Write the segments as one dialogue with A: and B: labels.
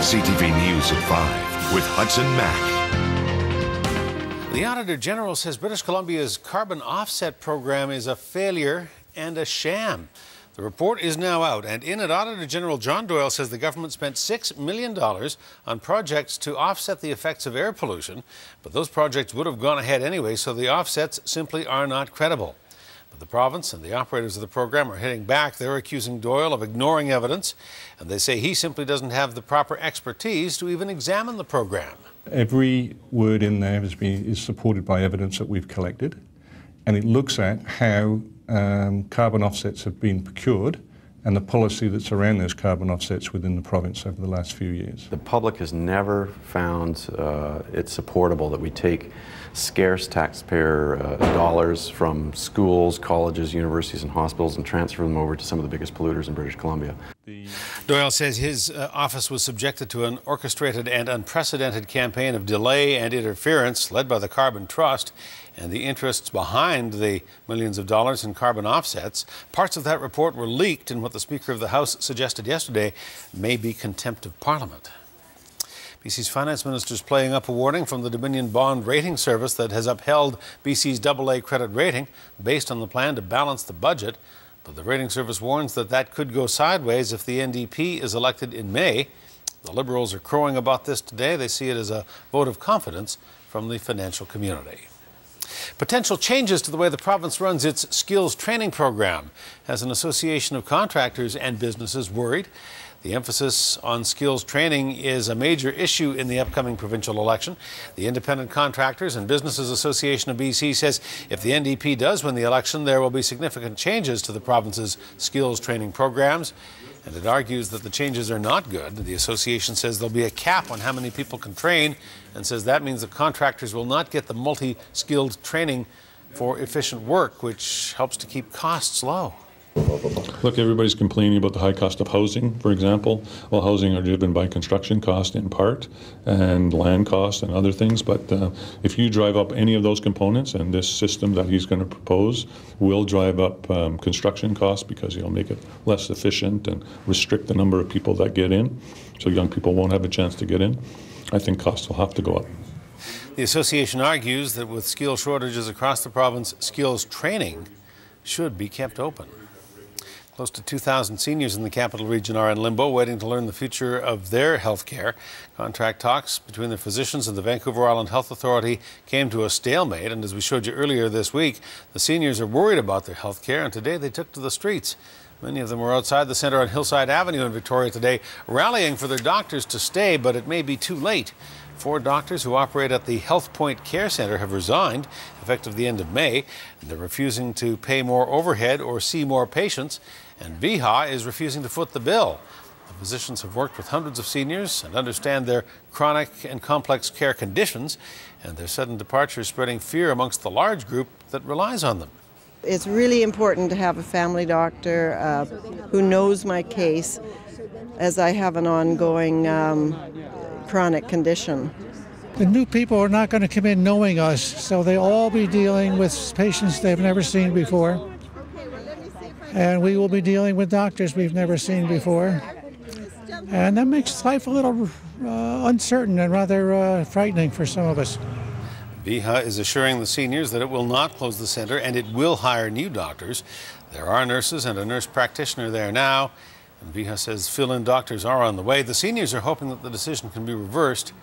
A: CTV News at 5 with Hudson Mack.
B: The Auditor General says British Columbia's carbon offset program is a failure and a sham. The report is now out, and in it, Auditor General John Doyle says the government spent $6 million on projects to offset the effects of air pollution, but those projects would have gone ahead anyway, so the offsets simply are not credible. But the province and the operators of the program are hitting back. They're accusing Doyle of ignoring evidence, and they say he simply doesn't have the proper expertise to even examine the program.
C: Every word in there is supported by evidence that we've collected, and it looks at how carbon offsets have been procured and the policy that's around those carbon offsets within the province over the last few years.
D: The public has never found it supportable that we take scarce taxpayer dollars from schools, colleges, universities and hospitals and transfer them over to some of the biggest polluters in British Columbia.
B: Doyle says his office was subjected to an orchestrated and unprecedented campaign of delay and interference led by the Carbon Trust and the interests behind the millions of dollars in carbon offsets. Parts of that report were leaked in what the Speaker of the House suggested yesterday may be contempt of Parliament. BC's Finance Minister is playing up a warning from the Dominion Bond Rating Service that has upheld BC's AA credit rating based on the plan to balance the budget. But the rating service warns that that could go sideways if the NDP is elected in May. The Liberals are crowing about this today. They see it as a vote of confidence from the financial community. Potential changes to the way the province runs its skills training program has an association of contractors and businesses worried. The emphasis on skills training is a major issue in the upcoming provincial election. The Independent Contractors and Businesses Association of BC says if the NDP does win the election, there will be significant changes to the province's skills training programs. And it argues that the changes are not good. The association says there'll be a cap on how many people can train and says that means that contractors will not get the multi-skilled training for efficient work, which helps to keep costs low.
E: Look, everybody's complaining about the high cost of housing, for example. Well, housing are driven by construction cost in part and land cost and other things. But if you drive up any of those components, and this system that he's going to propose will drive up construction costs because he'll make it less efficient and restrict the number of people that get in, so young people won't have a chance to get in, I think costs will have to go up.
B: The association argues that with skill shortages across the province, skills training should be kept open. Close to 2,000 seniors in the Capital Region are in limbo, waiting to learn the future of their health care. Contract talks between the physicians and the Vancouver Island Health Authority came to a stalemate, and as we showed you earlier this week, the seniors are worried about their health care, and today they took to the streets. Many of them were outside the centre on Hillside Avenue in Victoria today, rallying for their doctors to stay, but it may be too late. 4 doctors who operate at the Health Point Care Centre have resigned, effective the end of May. They're refusing to pay more overhead or see more patients, and VHA is refusing to foot the bill. The physicians have worked with hundreds of seniors and understand their chronic and complex care conditions, and their sudden departure is spreading fear amongst the large group that relies on them.
F: It's really important to have a family doctor who knows my case, as I have an ongoing chronic condition.
G: The new people are not going to come in knowing us, so they'll all be dealing with patients they've never seen before. And we will be dealing with doctors we've never seen before. And that makes life a little uncertain and rather frightening for some of us.
B: VHA is assuring the seniors that it will not close the centre and it will hire new doctors. There are nurses and a nurse practitioner there now, and VHA says fill-in doctors are on the way. The seniors are hoping that the decision can be reversed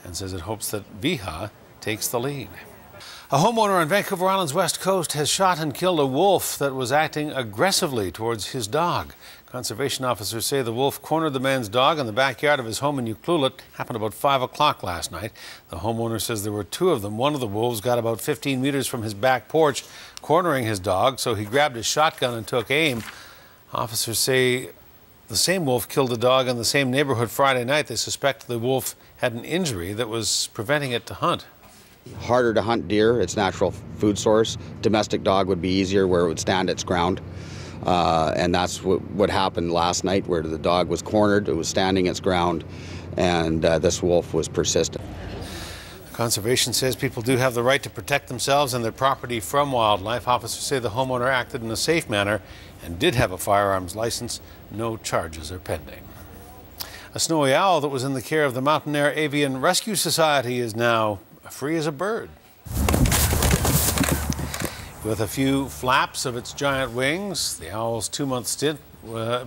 B: and says it hopes that VHA takes the lead. A homeowner on Vancouver Island's west coast has shot and killed a wolf that was acting aggressively towards his dog. Conservation officers say the wolf cornered the man's dog in the backyard of his home in Ucluelet. Happened about 5 o'clock last night. The homeowner says there were 2 of them. One of the wolves got about 15 meters from his back porch, cornering his dog, so he grabbed his shotgun and took aim. Officers say the same wolf killed a dog in the same neighborhood Friday night. They suspect the wolf had an injury that was preventing it to hunt.
H: Harder to hunt deer, its natural food source. Domestic dog would be easier where it would stand its ground. And that's what happened last night, where the dog was cornered, it was standing its ground, and this wolf was persistent.
B: Conservation says people do have the right to protect themselves and their property from wildlife. Officers say the homeowner acted in a safe manner and did have a firearms license. No charges are pending. A snowy owl that was in the care of the MOUNTAINAIRE Avian Rescue Society is now free as a bird. With a few flaps of its giant wings, the owl's 2-month stint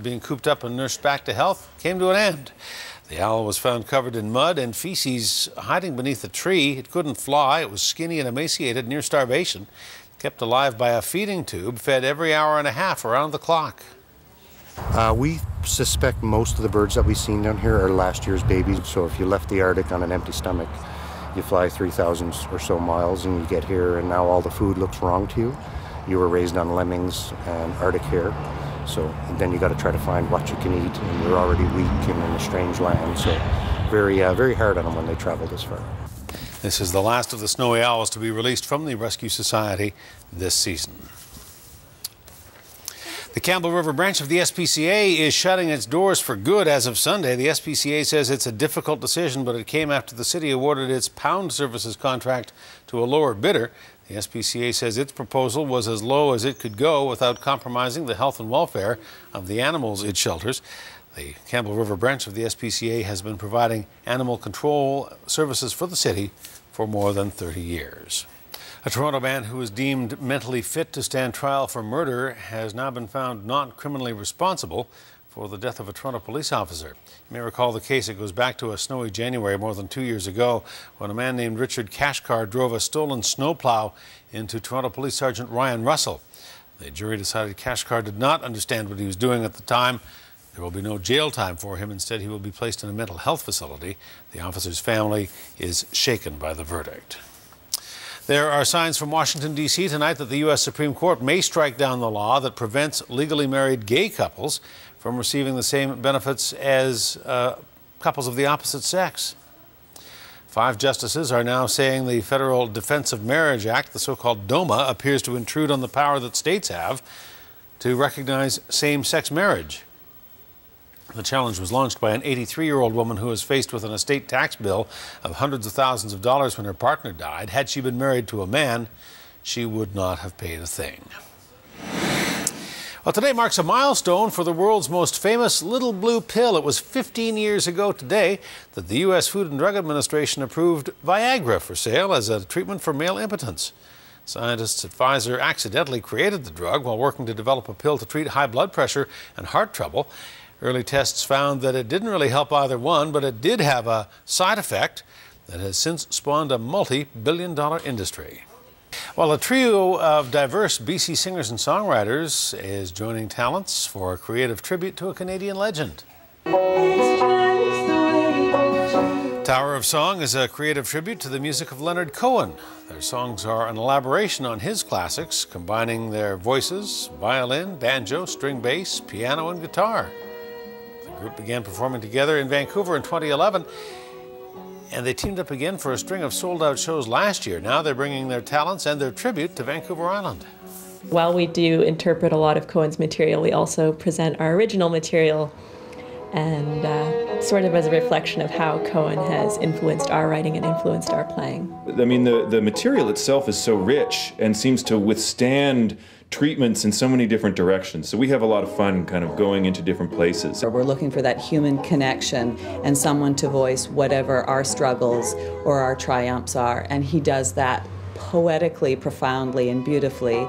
B: being cooped up and nursed back to health came to an end. The owl was found covered in mud and feces hiding beneath a tree. It couldn't fly. It was skinny and emaciated, near starvation. Kept alive by a feeding tube, fed every hour and a half around the clock.
I: We suspect most of the birds that we've seen down here are last year's babies. So if you left the Arctic on an empty stomach, you fly 3,000 or so miles and you get here and now all the food looks wrong to you. You were raised on lemmings and Arctic hare. So then you got to try to find what you can eat, and you're already weak and in a strange land. So very hard on them when they travel this far.
B: This is the last of the snowy owls to be released from the Rescue Society this season. The Campbell River branch of the SPCA is shutting its doors for good as of Sunday. The SPCA says it's a difficult decision, but it came after the city awarded its pound services contract to a lower bidder. The SPCA says its proposal was as low as it could go without compromising the health and welfare of the animals it shelters. The Campbell River branch of the SPCA has been providing animal control services for the city for more than 30 years. A Toronto man who was deemed mentally fit to stand trial for murder has now been found not criminally responsible for the death of a Toronto police officer. You may recall the case. It goes back to a snowy January more than 2 years ago when a man named Richard Kashkar drove a stolen snowplow into Toronto Police Sergeant Ryan Russell. The jury decided Kashkar did not understand what he was doing at the time. There will be no jail time for him. Instead, he will be placed in a mental health facility. The officer's family is shaken by the verdict. There are signs from Washington, D.C. tonight that the U.S. Supreme Court may strike down the law that prevents legally married gay couples from receiving the same benefits as couples of the opposite sex. 5 justices are now saying the Federal Defense of Marriage Act, the so-called DOMA, appears to intrude on the power that states have to recognize same-sex marriage. The challenge was launched by an 83-year-old woman who was faced with an estate tax bill of hundreds of thousands of dollars when her partner died. Had she been married to a man, she would not have paid a thing. Well, today marks a milestone for the world's most famous little blue pill. It was 15 years ago today that the U.S. Food and Drug Administration approved Viagra for sale as a treatment for male impotence. Scientists at Pfizer accidentally created the drug while working to develop a pill to treat high blood pressure and heart trouble. Early tests found that it didn't really help either one, but it did have a side effect that has since spawned a multi-billion-dollar industry. Well, a trio of diverse BC singers and songwriters is joining talents for a creative tribute to a Canadian legend. Tower of Song is a creative tribute to the music of Leonard Cohen. Their songs are an elaboration on his classics, combining their voices, violin, banjo, string bass, piano, and guitar. The group began performing together in Vancouver in 2011, and they teamed up again for a string of sold-out shows last year. Now they're bringing their talents and their tribute to Vancouver Island.
J: While we do interpret a lot of Cohen's material, we also present our original material, and sort of as a reflection of how Cohen has influenced our writing and influenced our playing.
K: I mean, the material itself is so rich and seems to withstand treatments in so many different directions. So we have a lot of fun kind of going into different places.
L: So we're looking for that human connection and someone to voice whatever our struggles or our triumphs are. And he does that poetically, profoundly, and beautifully.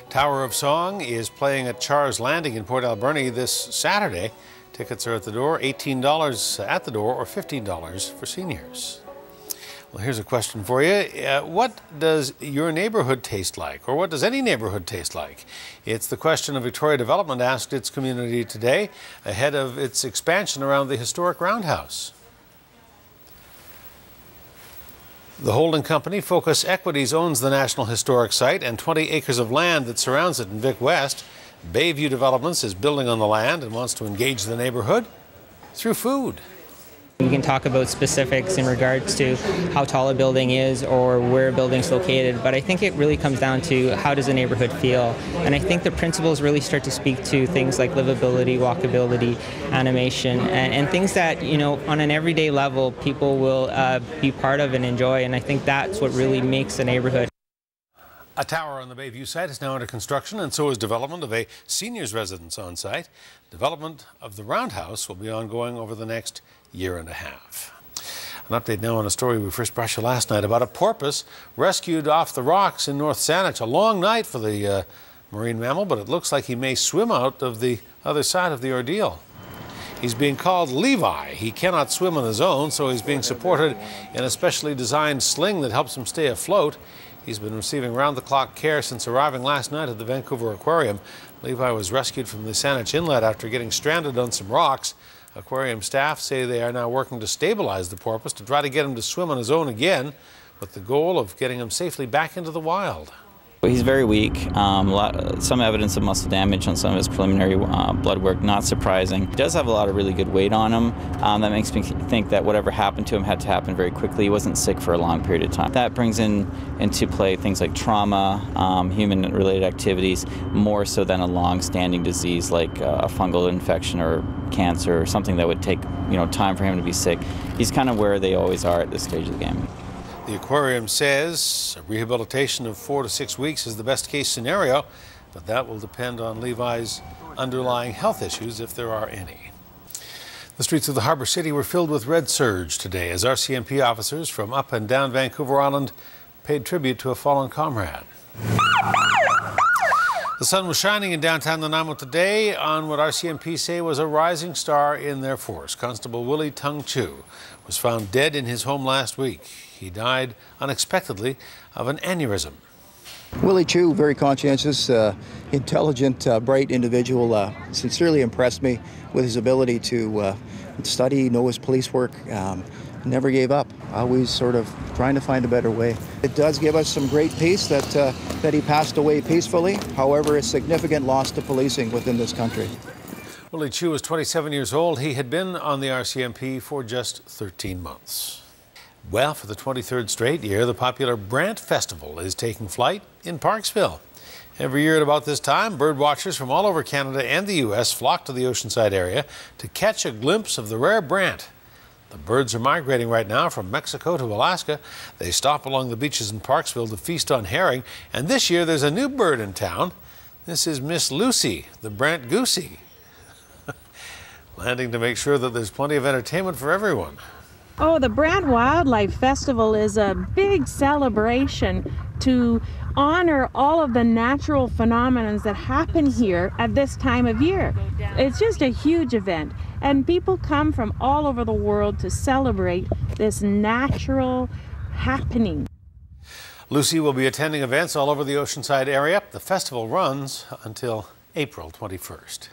B: Tower of Song is playing at Char's Landing in Port Alberni this Saturday. Tickets are at the door, $18 at the door or $15 for seniors. Well, here's a question for you. What does your neighborhood taste like? Or what does any neighborhood taste like? It's the question of Victoria Development asked its community today ahead of its expansion around the historic Roundhouse. The holding company, Focus Equities, owns the National Historic Site and 20 acres of land that surrounds it in Vic West. Bayview Developments is building on the land and wants to engage the neighborhood through food.
M: We can talk about specifics in regards to how tall a building is or where a building's located, but I think it really comes down to how does the neighborhood feel. And I think the principles really start to speak to things like livability, walkability, animation, and things that, you know, on an everyday level people will be part of and enjoy, and I think that's what really makes a neighborhood.
B: A tower on the Bayview site is now under construction, and so is development of a seniors residence on site. Development of the roundhouse will be ongoing over the next year and a half. An update now on a story we first brought you last night about a porpoise rescued off the rocks in North Saanich. A long night for the marine mammal, but it looks like he may swim out of the other side of the ordeal. He's being called Levi. He cannot swim on his own, so he's being supported in a specially designed sling that helps him stay afloat. He's been receiving round-the-clock care since arriving last night at the Vancouver Aquarium. Levi was rescued from the Saanich Inlet after getting stranded on some rocks. Aquarium staff say they are now working to stabilize the porpoise to try to get him to swim on his own again, with the goal of getting him safely back into the wild.
N: He's very weak, some evidence of muscle damage on some of his preliminary blood work, not surprising. He does have a lot of really good weight on him. That makes me think that whatever happened to him had to happen very quickly. He wasn't sick for a long period of time. That brings into play things like trauma, human-related activities, more so than a long-standing disease like a fungal infection or cancer or something that would take time for him to be sick. He's kind of where they always are at this stage of the game.
B: The aquarium says a rehabilitation of 4 to 6 weeks is the best case scenario, but that will depend on Levi's underlying health issues, if there are any. The streets of the Harbour City were filled with red surge today as RCMP officers from up and down Vancouver Island paid tribute to a fallen comrade. The sun was shining in downtown Nanaimo today on what RCMP say was a rising star in their force. Constable Willie Tung Chu was found dead in his home last week. He died unexpectedly of an aneurysm.
O: Willie Chu, very conscientious, intelligent, bright individual, sincerely impressed me with his ability to study, know his police work, never gave up, always sort of trying to find a better way. It does give us some great peace that he passed away peacefully. However, a significant loss to policing within this country.
B: Willie Chu was 27 years old. He had been on the RCMP for just 13 months. Well, for the 23rd straight year, the popular BRANDT Festival is taking flight in Parksville. Every year at about this time, bird watchers from all over Canada and the U.S. flock to the Oceanside area to catch a glimpse of the rare BRANDT. The birds are migrating right now from Mexico to Alaska. They stop along the beaches in Parksville to feast on herring. And this year, there's a new bird in town. This is Miss Lucy, the BRANDT goosey, landing to make sure that there's plenty of entertainment for everyone.
P: Oh, the BRANDT Wildlife Festival is a big celebration to honor all of the natural phenomena that happen here at this time of year. It's just a huge event, and people come from all over the world to celebrate this natural happening.
B: Lucy will be attending events all over the Oceanside area. The festival runs until April 21st.